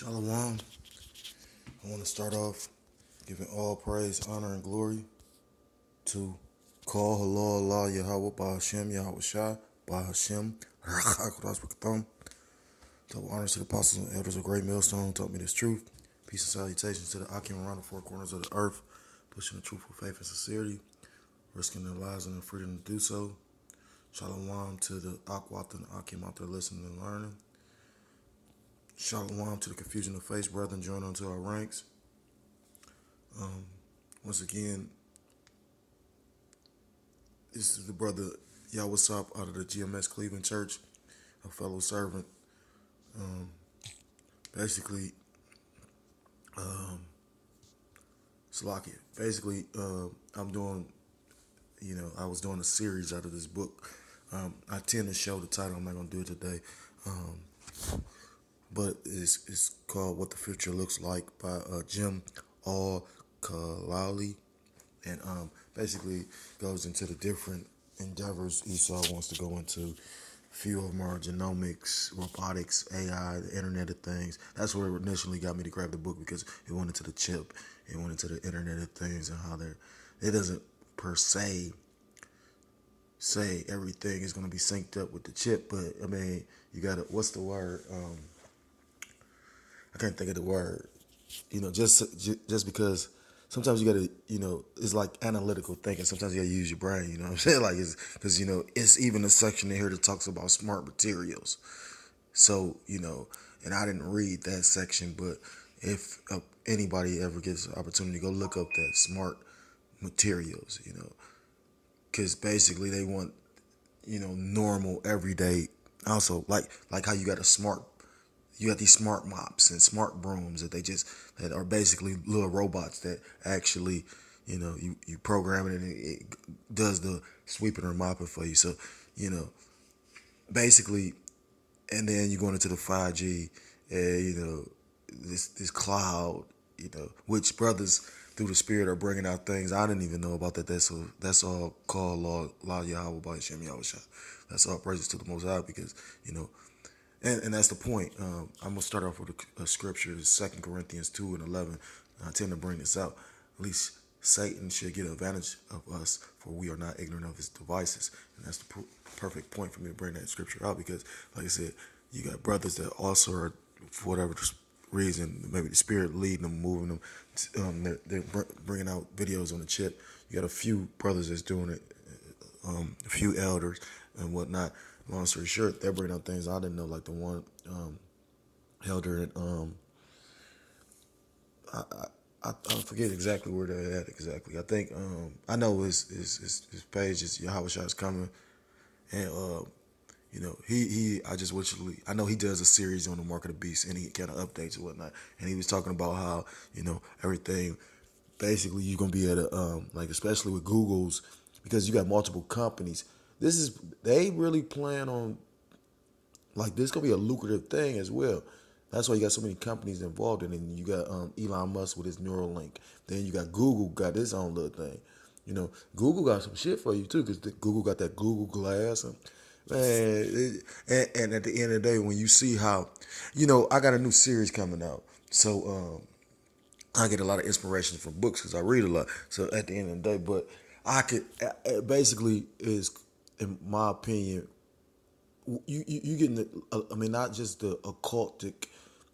Shalom. I want to start off giving all praise, honor, and glory to Call Halal Allah Yahweh Bahashem Yahweh Shah Bahashem Rachak. Double honors to the apostles and elders of Great Millstone who taught me this truth. Peace and salutations to the Akim around the four corners of the earth, pushing the truth with faith and sincerity, risking their lives and their freedom to do so. Shalom to the Akwat and Akim out there listening and learning. Shalom to the confusion of faith, brethren, join onto our ranks. Once again, this is the brother Yawasop out of the GMS Cleveland Church, a fellow servant. Basically, Salakia. Basically, I'm doing, I was doing a series out of this book. I tend to show the title. I'm not going to do it today. But it's called What the Future Looks Like by Jim Al-Khalali. And basically goes into the different endeavors Esau wants to go into. A few of them are genomics, robotics, AI, the Internet of Things. That's where it initially got me to grab the book, because it went into the chip, it went into the Internet of Things and how it doesn't per se say everything is going to be synced up with the chip, but I mean, you got to, what's the word? I can't think of the word. Just because sometimes you got to, it's like analytical thinking. Sometimes you got to use your brain, you know what I'm saying? Like, it's because, it's even a section in here that talks about smart materials. So, and I didn't read that section, but if anybody ever gets an opportunity, go look up that smart materials, because basically they want, normal, everyday. Also, like how you got these smart mops and smart brooms that are basically little robots that actually, you program it and it does the sweeping or mopping for you. So, basically, and then you're going into the 5G, and this cloud, which brothers through the spirit are bringing out things I didn't even know about that. That's all called law Yahweh by Hashem Yahweh Shah. That's all praises to the Most High, because and that's the point. I'm gonna start off with a scripture, 2 Corinthians 2:11. I tend to bring this out. At least Satan should get advantage of us, for we are not ignorant of his devices. And that's the perfect point for me to bring that scripture out, because, like I said, you got brothers that also are, for whatever reason, maybe the spirit leading them, moving them. They're bringing out videos on the chip. You got a few brothers that's doing it, a few elders and whatnot. Long story short, they're bringing out things I didn't know, like the one elder and I forget exactly where they're at exactly. I think I know his page is Yahweh Shah is coming, and I just literally, I know he does a series on the mark of the beast, and he kind of updates and whatnot, and he was talking about how everything basically you're gonna be able to like, especially with Google's, because you got multiple companies. They really plan on, like, this gonna be a lucrative thing as well. That's why you got so many companies involved in it. And you got Elon Musk with his Neuralink. Then you got Google got its own little thing. Google got some shit for you too, because Google got that Google Glass, and man, and at the end of the day, when you see how, I got a new series coming out, so I get a lot of inspiration from books because I read a lot. So at the end of the day, but I could basically is, in my opinion, you getting I mean, not just the occultic,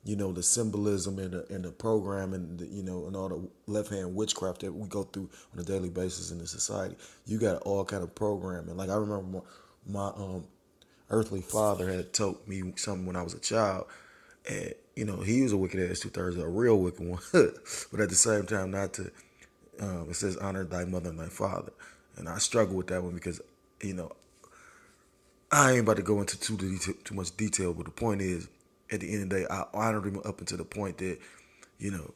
the symbolism and the program and and all the left hand witchcraft that we go through on a daily basis in the society. You got all kind of programming. Like, I remember my earthly father had told me something when I was a child, and he was a wicked ass 2/3, a real wicked one, but at the same time, not to. It says honor thy mother and thy father, and I struggle with that one because I ain't about to go into too much detail, but the point is, at the end of the day, I honored him up until the point that, you know,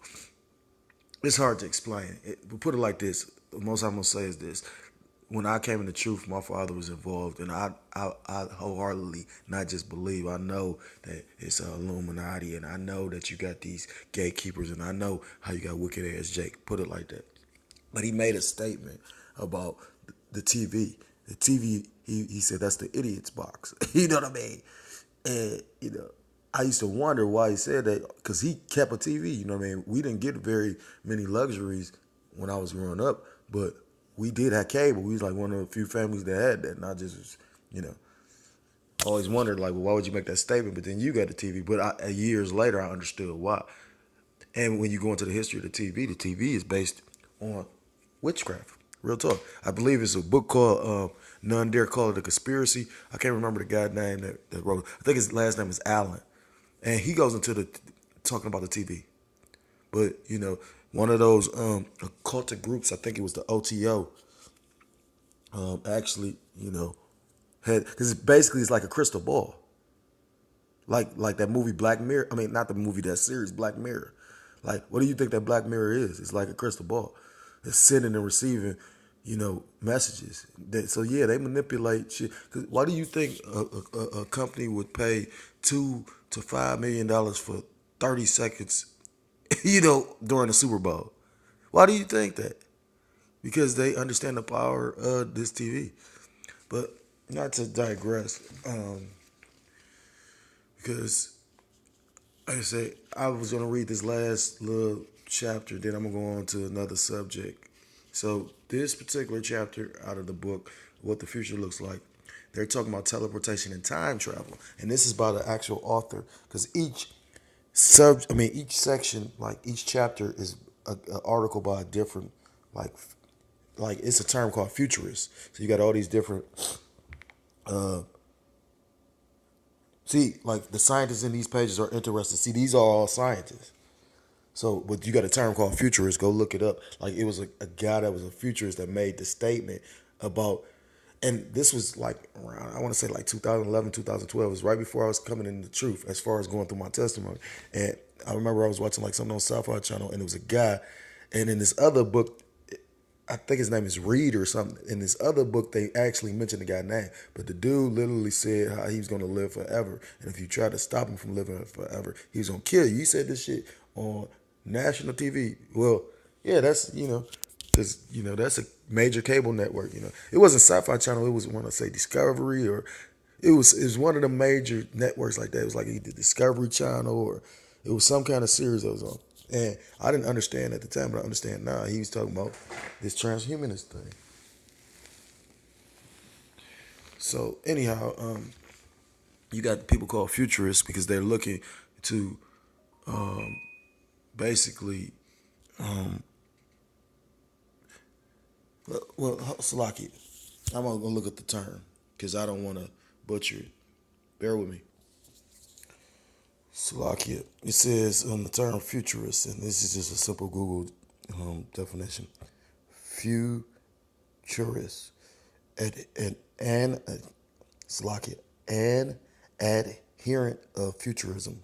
it's hard to explain. But put it like this: the most I'm gonna say is this: when I came into truth, my father was involved, and I wholeheartedly not just believe. I know that it's a Illuminati, and I know that you got these gatekeepers, and I know how you got wicked ass Jake. Put it like that. But he made a statement about the TV. The TV, he said that's the idiot's box. You know what I mean? And I used to wonder why he said that because he kept a TV. You know what I mean? We didn't get very many luxuries when I was growing up, but we did have cable. We was like one of the few families that had that. Not just, you know, always wondered like, well, why would you make that statement? But then you got the TV. But years later, I understood why. And when you go into the history of the TV is based on witchcraft. Real talk. I believe it's a book called None Dare Call It a Conspiracy. I can't remember the guy's name that wrote it. I think his last name is Allen. And he goes into the talking about the TV. But, you know, one of those occultic groups, I think it was the OTO, actually, you know, had, because basically it's like a crystal ball. Like that movie Black Mirror. I mean, not the movie, that series Black Mirror. Like, what do you think that Black Mirror is? It's like a crystal ball. It's sending and receiving, you know, messages. So yeah, they manipulate shit. 'Cause why do you think a company would pay $2 to $5 million for 30 seconds, you know, during the Super Bowl? Why do you think that? Because they understand the power of this TV. But not to digress, because like I say, I was gonna read this last little chapter, then I'm gonna go on to another subject. So this particular chapter out of the book, What the Future Looks Like, they're talking about teleportation and time travel, and this is by the actual author. Because each section, like each chapter, is an article by a different, like, like it's a term called futurist. So you got all these different see, like the scientists in these pages are interested. See, these are all scientists. So, but you got a term called futurist. Go look it up. Like it was a guy that was a futurist that made the statement about, and this was like around, I want to say like 2011, 2012. It was right before I was coming into the truth as far as going through my testimony. And I remember I was watching like something on Sci-Fi Channel, and it was a guy, and in this other book, I think his name is Reed or something. In this other book, they actually mentioned the guy's name, but the dude literally said how he was going to live forever, and if you try to stop him from living forever, he's going to kill you. He said this shit on national TV. Well, yeah, that's, you know, because, you know, that's a major cable network. You know, it wasn't Sci-Fi Channel. It was, want to say, Discovery, or it was one of the major networks like that. It was like either Discovery Channel, or it was some kind of series that was on. And I didn't understand at the time, but I understand now. He was talking about this transhumanist thing. So anyhow, you got people called futurists because they're looking to basically, well, Salaki, I'm gonna look at the term because I don't want to butcher it. Bear with me. Salakia. It says on the term futurist, and this is just a simple Google definition. Futurist, and Salakia, an adherent of futurism.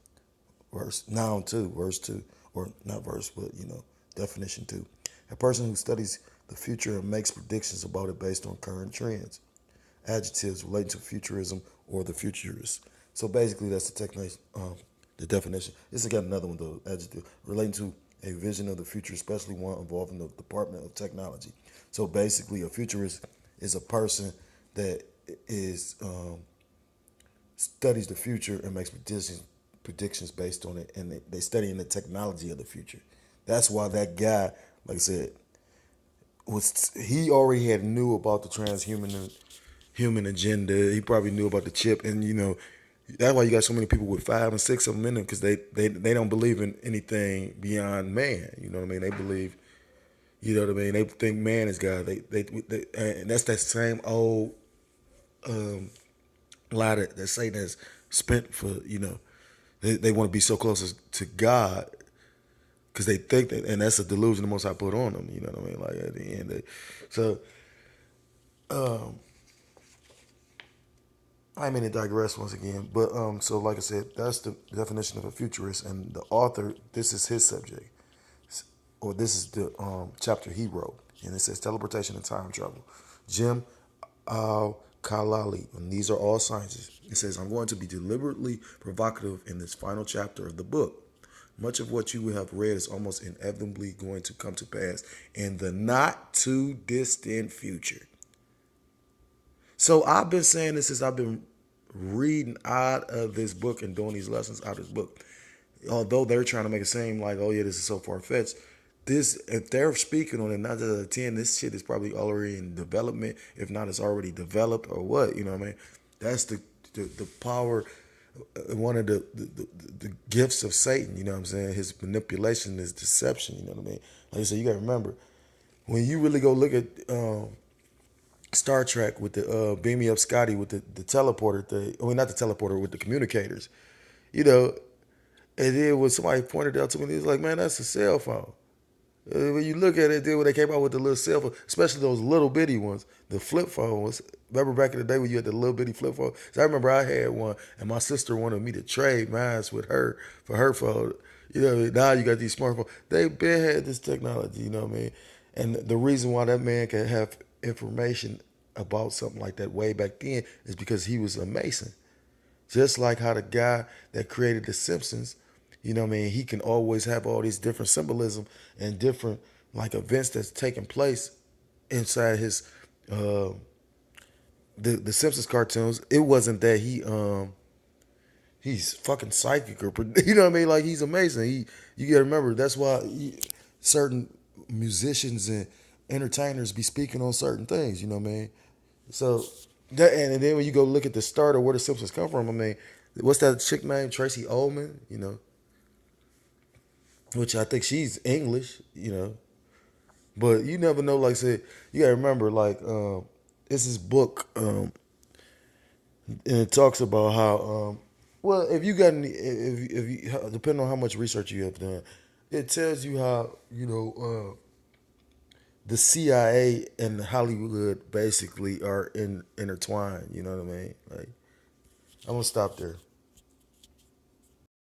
Verse two, or not verse, but you know, definition two. A person who studies the future and makes predictions about it based on current trends. Adjectives relating to futurism or the futurist. So basically, that's the definition. This has got another one though. Adjective relating to a vision of the future, especially one involving the Department of Technology. So basically, a futurist is a person that is studies the future and makes predictions based on it, and they studying the technology of the future. That's why that guy, like I said, he already had knew about the human agenda. He probably knew about the chip, and you know that's why you got so many people with 5 and 6 of them in them, because they don't believe in anything beyond man. You know what I mean? They believe, you know what I mean? They think man is God. They and that's that same old lie that Satan has spent for, you know, they want to be so close to God because they think that, and that's a delusion the Most High put on them. You know what I mean? Like at the end, so I mean to digress once again, but so like I said, that's the definition of a futurist, and the author, this is his subject, or this is the chapter he wrote, and it says teleportation and time travel. Jim Al-Khalali, and these are all scientists. It says, I'm going to be deliberately provocative in this final chapter of the book. Much of what you have read is almost inevitably going to come to pass in the not too distant future. So I've been saying this since I've been reading out of this book and doing these lessons out of this book. Although they're trying to make it seem like, oh yeah, this is so far fetched. This, if they're speaking on it 9 out of 10, this shit is probably already in development. If not, it's already developed or what. You know what I mean? That's the power. One of the gifts of Satan. You know what I'm saying? His manipulation, his deception. You know what I mean? Like I said, you got to remember when you really go look at Star Trek with the beam me up Scotty with the teleporter thing. I mean, not the teleporter, with the communicators. You know, and then when somebody pointed out to me, he was like, "Man, that's a cell phone." When you look at it, then when they came out with the little cell phone, especially those little bitty ones, the flip phones. Remember back in the day when you had the little bitty flip phone? So I remember I had one, and my sister wanted me to trade mine with her for her phone. You know, now you got these smartphones. They been had this technology. You know what I mean? And the reason why that man can have information about something like that way back then is because he was a Mason. Just like how the guy that created The Simpsons, you know what I mean, he can always have all these different symbolism and different like events that's taking place inside his uh the Simpsons cartoons. It wasn't that he's fucking psychic or you know what I mean, like he's amazing. You gotta remember that's why certain musicians and entertainers be speaking on certain things, you know what I mean? So that, and then when you go look at the start of where the Simpsons come from, I mean, what's that chick name? Tracy Ullman, you know, which I think she's English, you know. But you never know. Like I said, you gotta remember, like, it's this book, and it talks about how, well, if you got any, if you, depending on how much research you have done, it tells you how, you know, the CIA and Hollywood basically are intertwined. You know what I mean? Like, I'm gonna stop there.